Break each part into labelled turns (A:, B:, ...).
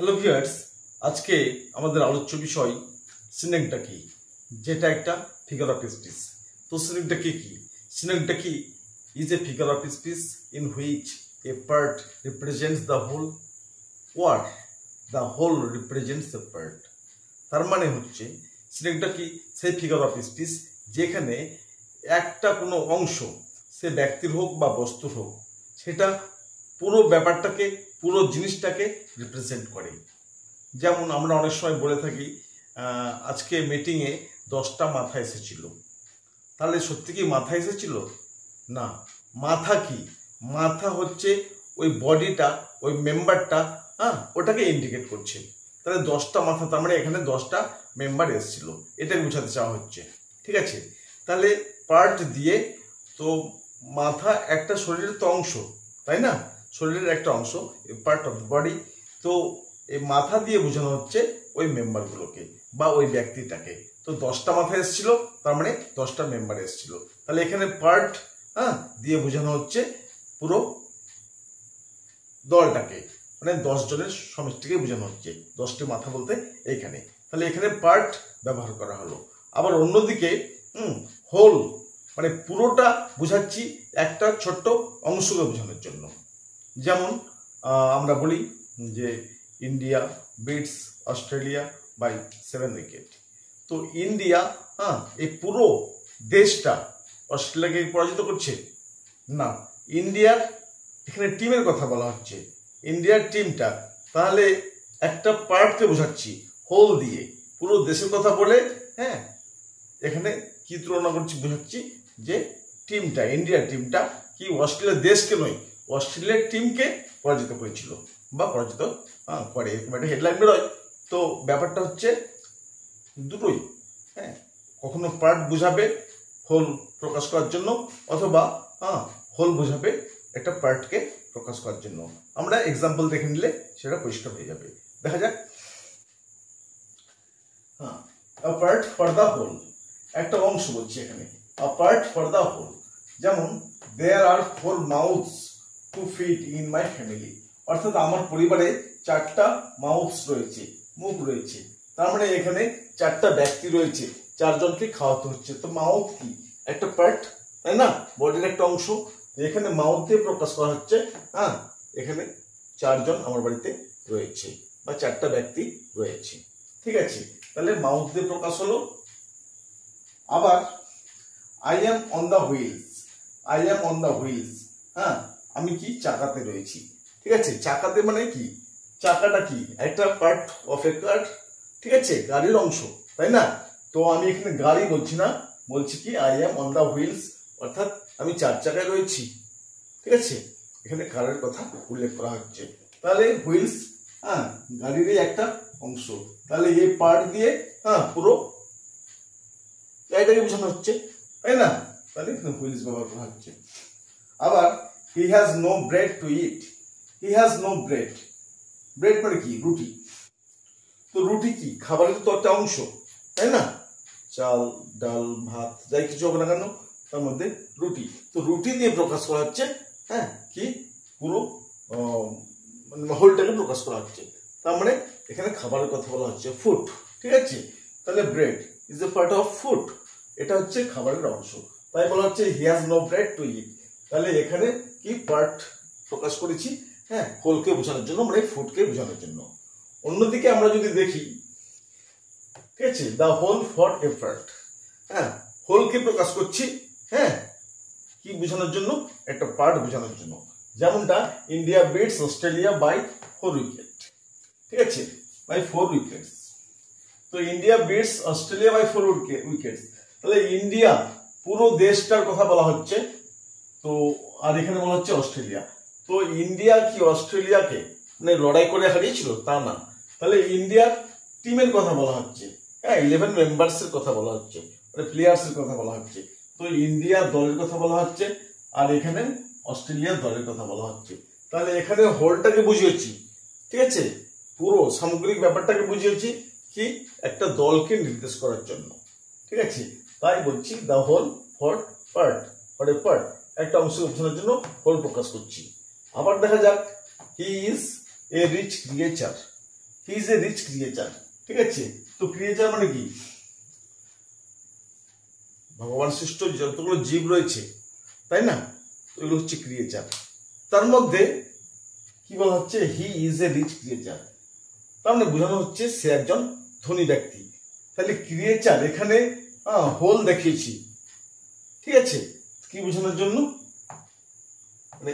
A: Hello viewers, আজকে আমাদের আলোচ্য বিষয় সিনেকডাকি, যেটা একটা ফিগার অফ স্পিচ। তো সিনেকডাকি কি? Synecdoche is a figure of speech in which a part represents the whole, or the whole represents the part. তার মানে হচ্ছে সিনেকডাকি সেই ফিগার অফ স্পিচ যেখানে একটা কোনো অংশ, সে ব্যক্তির হোক বা বস্তুর হোক, সেটা পুরো ব্যাপারটাকে, পুরো জিনিসটাকে রিপ্রেজেন্ট করে। যেমন আমরা অনেক সময় বলে থাকি আজকে মিটিংয়ে 10টা মাথা এসেছিল। তাহলে সত্যি কি মাথা এসেছিল? না। মাথা কি? মাথা হচ্ছে ওই বডিটা, ওই মেম্বারটা, ওটাকে ইন্ডিকেট করছে। তাহলে 10টা মাথা, তার মানে এখানে 10টা মেম্বার এসেছিল, এটাকে বোঝাতে চাওয়া হচ্ছে। ঠিক আছে, তাহলে পার্ট দিয়ে, তো মাথা একটা শরীরের তো অংশ, তাই না? শরীরের একটা অংশ, পার্ট অফ দ্য বডি। তো এই মাথা দিয়ে বোঝানো হচ্ছে ওই মেম্বারগুলোকে বা ওই ব্যক্তিটাকে। তো 10টা মাথা এসেছিল, তার মানে 10টা মেম্বার এসেছিল। তাহলে এখানে পার্ট দিয়ে বোঝানো হচ্ছে পুরো দলটাকে, মানে 10 জনের সমষ্টিকে বোঝানো হচ্ছে। 10টি মাথা বলতে এইখানে, তাহলে এখানে পার্ট ব্যবহার করা হলো। আবার অন্যদিকে হোল মানে পুরোটা বোঝাচ্ছি একটা ছোট্ট অংশকে বোঝানোর জন্য। যেমন আমরা বলি যে India beats Australia by 7 wicket. তো ইন্ডিয়া এই পুরো দেশটা অস্ট্রেলিয়াকে পরাজিত করছে না, ইন্ডিয়ার এখানে টিমের কথা বলা হচ্ছে, ইন্ডিয়ার টিমটা। তাহলে একটা পার্টকে বোঝাচ্ছি হোল দিয়ে, পুরো দেশের কথা বলে এখানে কি তুলনা করছি, বোঝাচ্ছি যে টিমটা, ইন্ডিয়ার টিমটা কি অস্ট্রেলিয়ার দেশকে নয়, অস্ট্রেলিয়ার টিমকে পরাজিত করেছিল বা পরাজিত করে, এরকম একটা হেডলাইন বেরোয়। তো ব্যাপারটা হচ্ছে দুটোই, কখনো পার্ট বোঝাবে হোল প্রকাশ করার জন্য, অথবা হোল বোঝাবে একটা পার্টকে প্রকাশ করার জন্য। আমরা এক্সাম্পল দেখে নিলে সেটা পরিষ্কার হয়ে যাবে। দেখা যাক। a part for the whole, একটা অংশ বলছি এখানে, a part for the whole। যেমন there are 4 mouths to feed in my family, অর্থাৎ আমার পরিবারে 4টা মাউথস রয়েছে, মুখ রয়েছে। তার মানে এখানে 4টা ব্যক্তি রয়েছে, 4 জনকে খাওয়াতে হচ্ছে। তো মাউথ কি? একটা পার্ট, তাই না? বডির একটা অংশ। এখানে মাউথ দিয়ে প্রকাশ করা হচ্ছে এখানে 4 জন আমার বাড়িতে রয়েছে বা 4টা ব্যক্তি রয়েছে। ঠিক আছে, তাহলে মাউথ দিয়ে প্রকাশ হলো। আবার I am on the wheels, I am on the wheels, আমি কি চাকাতে রয়েছি। ঠিক আছে, চাকাতে মানে কি? চাকাটা কি? একটা পার্ট অফ এ কার, ঠিক আছে, গাড়ির অংশ, তাই না? তো আমি এখানে গাড়ি বলছি না, বলছি কি I am on the wheels, অর্থাৎ আমি 4 চাকায় রয়েছি। ঠিক আছে, এখানে কারের কথা উল্লেখ করা হচ্ছে। তাহলে হুইলস গাড়িরই একটা অংশ। তাহলে এই পার্ট দিয়ে পুরো এটাকে বোঝানো হচ্ছে, তাই না? তাহলে এখানে হুইলস ব্যবহার করা হচ্ছে। আবার he has no bread to eat, he has no bread, bread মানে কি? রুটি। তো রুটি কি? খাবারের তো একটা অংশ, তাই না? চাল, ডাল, ভাত, যাই কিছু হবে না কেন, তার মধ্যে রুটি। তো রুটি দিয়ে প্রকাশ করা হচ্ছে কি পুরো হোলটাকে প্রকাশ করা হচ্ছে। তার মানে এখানে খাবারের কথা বলা হচ্ছে, ফুড। ঠিক আছে, তাহলে bread is a part of food, এটা হচ্ছে খাবারের অংশ। তাই বলা হচ্ছে he has no bread to eat. তাহলে এখানে কি পার্ট প্রকাশ করেছি? হোলকে বোঝানোর জন্য, মানে ফুডকে বোঝানোর জন্য। অন্যদিকে আমরা যদি দেখি, ঠিক আছে, দ্য হোল ফর এফার্ট, হোলকে প্রকাশ করছি কি বোঝানোর জন্য? একটা পার্ট বোঝানোর জন্য। যেমনটা India beats Australia by 4 wicket. ঠিক আছে, বাই 4 উইকেটস। তো India beats Australia by 4 wickets. তাহলে ইন্ডিয়া পুরো দেশটার কথা বলা হচ্ছে, তো আর এখানে বলা হচ্ছে অস্ট্রেলিয়া। তো ইন্ডিয়া কি অস্ট্রেলিয়াকে মানে লড়াই করে হারিয়েছিল? তা না। তাহলে ইন্ডিয়ার টিমের কথা বলা হচ্ছে, 11 মেম্বার্সের কথা বলা হচ্ছে, মানে প্লেয়ার্সের কথা বলা হচ্ছে। তো ইন্ডিয়া দলের কথা বলা হচ্ছে, আর এখানে অস্ট্রেলিয়ার দলের কথা বলা হচ্ছে। তাহলে এখানে হোলটাকে বুঝিয়েছি, ঠিক আছে, পুরো সামগ্রিক ব্যাপারটাকে বুঝিয়েছি কি একটা দলকে নির্দেশ করার জন্য। ঠিক আছে, তাই বলছি the whole for part, for a part, একটা অংশ বোঝানোর জন্য হোল প্রকাশ করছি। আবার দেখা যাক he is a rich creature, he is a rich creature. ঠিক আছে, তো ক্রিয়েচার মানে কি? ভগবান সৃষ্ট যতগুলো জীব রয়েছে, তাই না, এগুলো হচ্ছে ক্রিয়েচার। তার মধ্যে কি বলা হচ্ছে? He is a rich creature, তার মানে বোঝানো হচ্ছে সে একজন ধনী ব্যক্তি। তাহলে ক্রিয়েচার এখানে হোল দেখিয়েছি, ঠিক আছে, কি বোঝানোর জন্য? মানে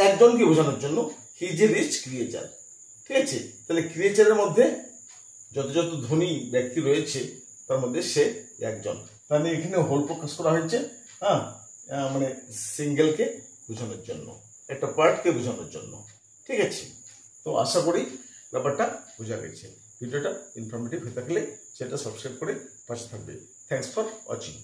A: একজনকে বোঝানোর জন্য he is a rich creature. ঠিক আছে, তাহলে ক্রিয়েচারের মধ্যে যত যত ধনী ব্যক্তি রয়েছে তার মধ্যে সে একজন। তাহলে এখানে হোল প্রকাশ করা হয়েছে, মানে সিঙ্গেলকে বোঝানোর জন্য, একটা পার্টকে বোঝানোর জন্য। ঠিক আছে, তো আশা করি ব্যাপারটা বোঝা গেছে। ভিডিওটা ইনফরমেটিভ হয়ে থাকলে সেটা সাবস্ক্রাইব করে পাশে থাকবে। Thanks for watching.